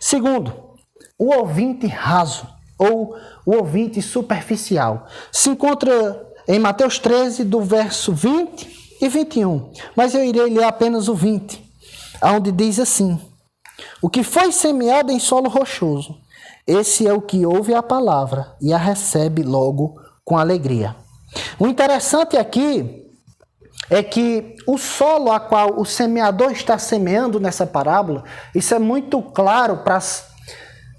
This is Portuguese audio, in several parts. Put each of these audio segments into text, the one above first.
Segundo, o ouvinte raso ou o ouvinte superficial. Se encontra em Mateus 13, do verso 20 e 21. Mas eu irei ler apenas o 20, onde diz assim: o que foi semeado em solo rochoso, esse é o que ouve a palavra e a recebe logo com alegria. O interessante aqui é que o solo a qual o semeador está semeando nessa parábola, isso é muito claro para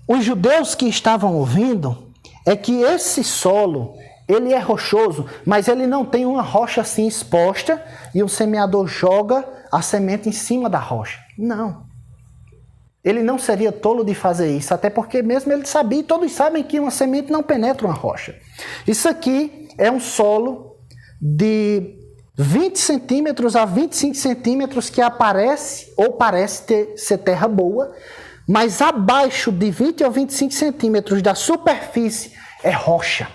os judeus que estavam ouvindo, é que esse solo, ele é rochoso, mas ele não tem uma rocha assim exposta e o semeador joga a semente em cima da rocha. Não. Ele não seria tolo de fazer isso, até porque mesmo ele sabia, e todos sabem que uma semente não penetra uma rocha. Isso aqui é um solo de 20 centímetros a 25 centímetros que aparece ou parece ser terra boa, mas abaixo de 20 ou 25 centímetros da superfície é rocha.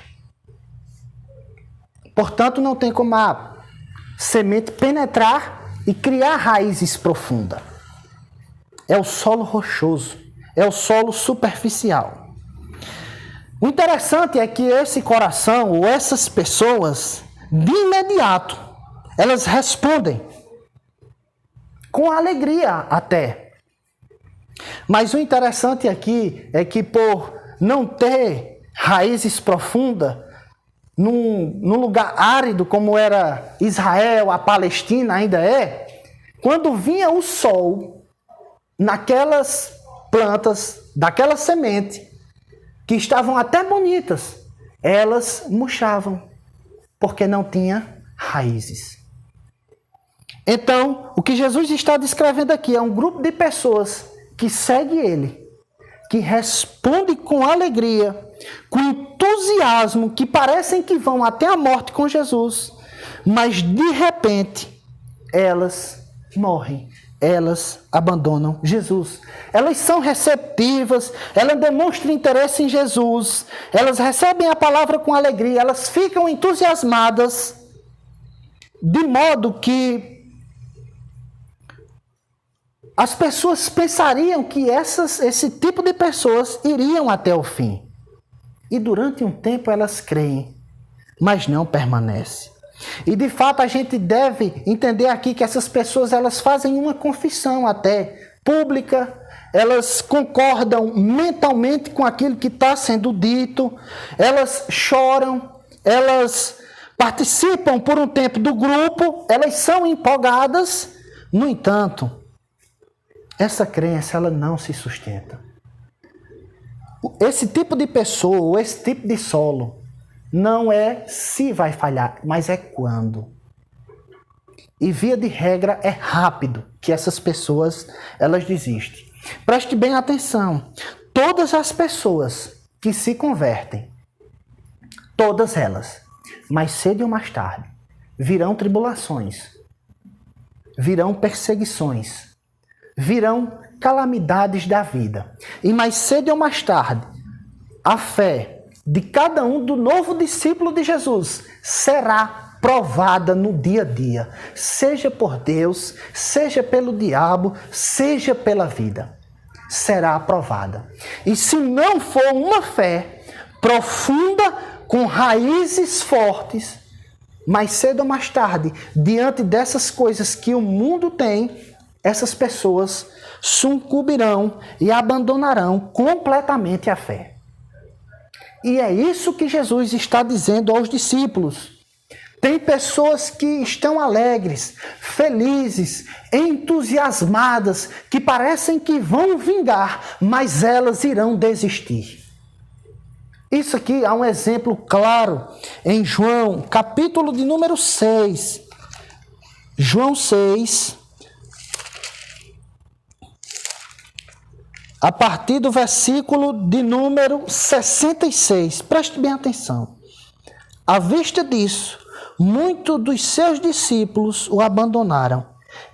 Portanto, não tem como a semente penetrar e criar raízes profundas. É o solo rochoso, é o solo superficial. O interessante é que esse coração, ou essas pessoas, de imediato, elas respondem com alegria até. Mas o interessante aqui é que por não ter raízes profundas, num lugar árido como era Israel, a Palestina ainda é, quando vinha o sol naquelas plantas, daquela semente, que estavam até bonitas, elas murchavam, porque não tinha raízes. Então, o que Jesus está descrevendo aqui é um grupo de pessoas que segue ele, que responde com alegria, com entusiasmo, que parecem que vão até a morte com Jesus, mas de repente elas morrem, elas abandonam Jesus. Elas são receptivas, elas demonstram interesse em Jesus, elas recebem a palavra com alegria, elas ficam entusiasmadas, de modo que as pessoas pensariam que esse tipo de pessoas iriam até o fim. E durante um tempo elas creem, mas não permanecem. E de fato a gente deve entender aqui que essas pessoas elas fazem uma confissão até pública, elas concordam mentalmente com aquilo que está sendo dito, elas choram, elas participam por um tempo do grupo, elas são empolgadas, no entanto, essa crença ela não se sustenta. Esse tipo de pessoa, esse tipo de solo, não é se vai falhar, mas é quando. E via de regra é rápido que essas pessoas elas desistem. Preste bem atenção. Todas as pessoas que se convertem, todas elas, mais cedo ou mais tarde, virão tribulações, virão perseguições, virão calamidades da vida. E mais cedo ou mais tarde, a fé de cada um do novo discípulo de Jesus será provada no dia a dia, seja por Deus, seja pelo diabo, seja pela vida. Será aprovada. E se não for uma fé profunda, com raízes fortes, mais cedo ou mais tarde, diante dessas coisas que o mundo tem, essas pessoas sucumbirão e abandonarão completamente a fé. E é isso que Jesus está dizendo aos discípulos. Tem pessoas que estão alegres, felizes, entusiasmadas, que parecem que vão vingar, mas elas irão desistir. Isso aqui há um exemplo claro em João, capítulo de número 6. João 6, a partir do versículo de número 66. Preste bem atenção. À vista disso, muitos dos seus discípulos o abandonaram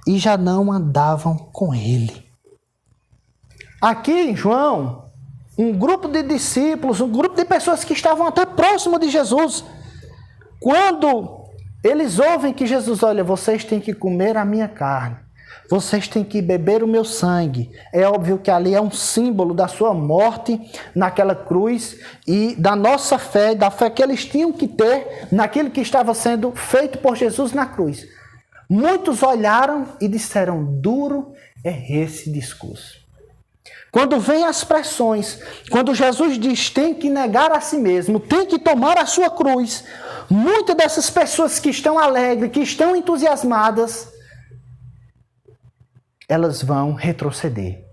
e já não andavam com ele. Aqui em João, um grupo de discípulos, um grupo de pessoas que estavam até próximo de Jesus, quando eles ouvem que Jesus, olha, vocês têm que comer a minha carne, Vocês têm que beber o meu sangue. É óbvio que ali é um símbolo da sua morte naquela cruz e da nossa fé, da fé que eles tinham que ter naquilo que estava sendo feito por Jesus na cruz. Muitos olharam e disseram, duro é esse discurso. Quando vem as pressões, quando Jesus diz tem que negar a si mesmo, tem que tomar a sua cruz, muitas dessas pessoas que estão alegres, que estão entusiasmadas, elas vão retroceder,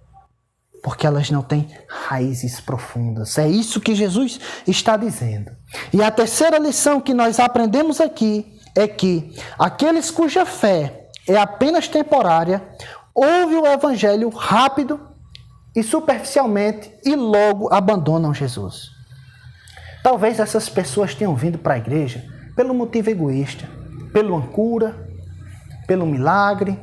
porque elas não têm raízes profundas. É isso que Jesus está dizendo. E a terceira lição que nós aprendemos aqui é que aqueles cuja fé é apenas temporária, ouvem o evangelho rápido e superficialmente e logo abandonam Jesus. Talvez essas pessoas tenham vindo para a igreja pelo motivo egoísta, pela cura, pelo milagre,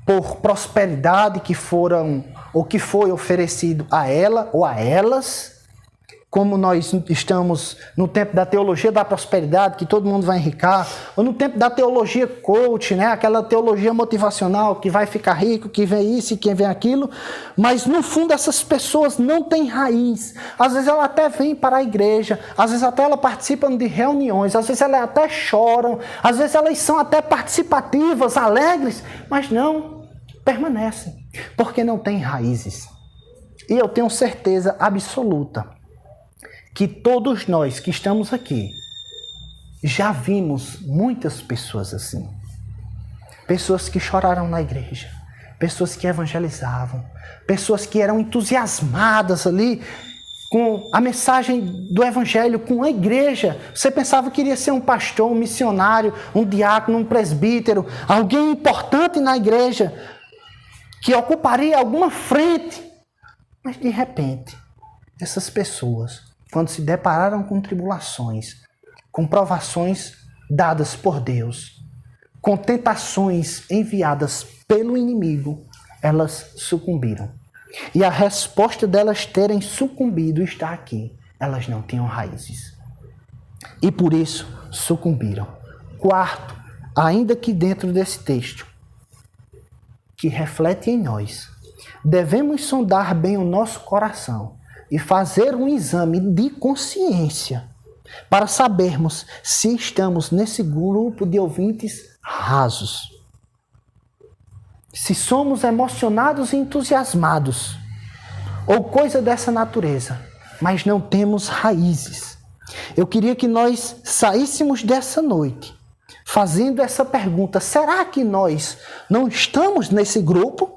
por prosperidade que foram ou que foi oferecido a ela ou a elas. Como nós estamos no tempo da teologia da prosperidade, que todo mundo vai enricar, ou no tempo da teologia coach, né? Aquela teologia motivacional que vai ficar rico, que vem isso e que vem aquilo, mas no fundo essas pessoas não têm raiz. Às vezes elas até vêm para a igreja, às vezes até elas participam de reuniões, às vezes elas até choram, às vezes elas são até participativas, alegres, mas não permanecem, porque não têm raízes. E eu tenho certeza absoluta que todos nós que estamos aqui já vimos muitas pessoas assim. Pessoas que choraram na igreja, pessoas que evangelizavam, pessoas que eram entusiasmadas ali com a mensagem do evangelho, com a igreja. Você pensava que iria ser um pastor, um missionário, um diácono, um presbítero, alguém importante na igreja, que ocuparia alguma frente. Mas de repente, essas pessoas, quando se depararam com tribulações, com provações dadas por Deus, com tentações enviadas pelo inimigo, elas sucumbiram. E a resposta delas terem sucumbido está aqui. Elas não tinham raízes. E por isso sucumbiram. Quarto, ainda que dentro desse texto, que reflete em nós, devemos sondar bem o nosso coração e fazer um exame de consciência para sabermos se estamos nesse grupo de ouvintes rasos. Se somos emocionados e entusiasmados, ou coisa dessa natureza, mas não temos raízes. Eu queria que nós saíssemos dessa noite fazendo essa pergunta: será que nós não estamos nesse grupo?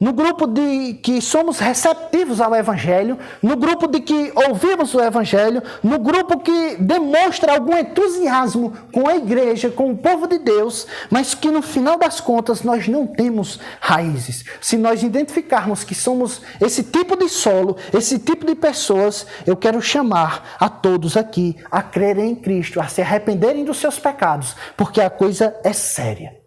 No grupo de que somos receptivos ao Evangelho, no grupo de que ouvimos o Evangelho, no grupo que demonstra algum entusiasmo com a igreja, com o povo de Deus, mas que no final das contas nós não temos raízes. Se nós identificarmos que somos esse tipo de solo, esse tipo de pessoas, eu quero chamar a todos aqui a crerem em Cristo, a se arrependerem dos seus pecados, porque a coisa é séria.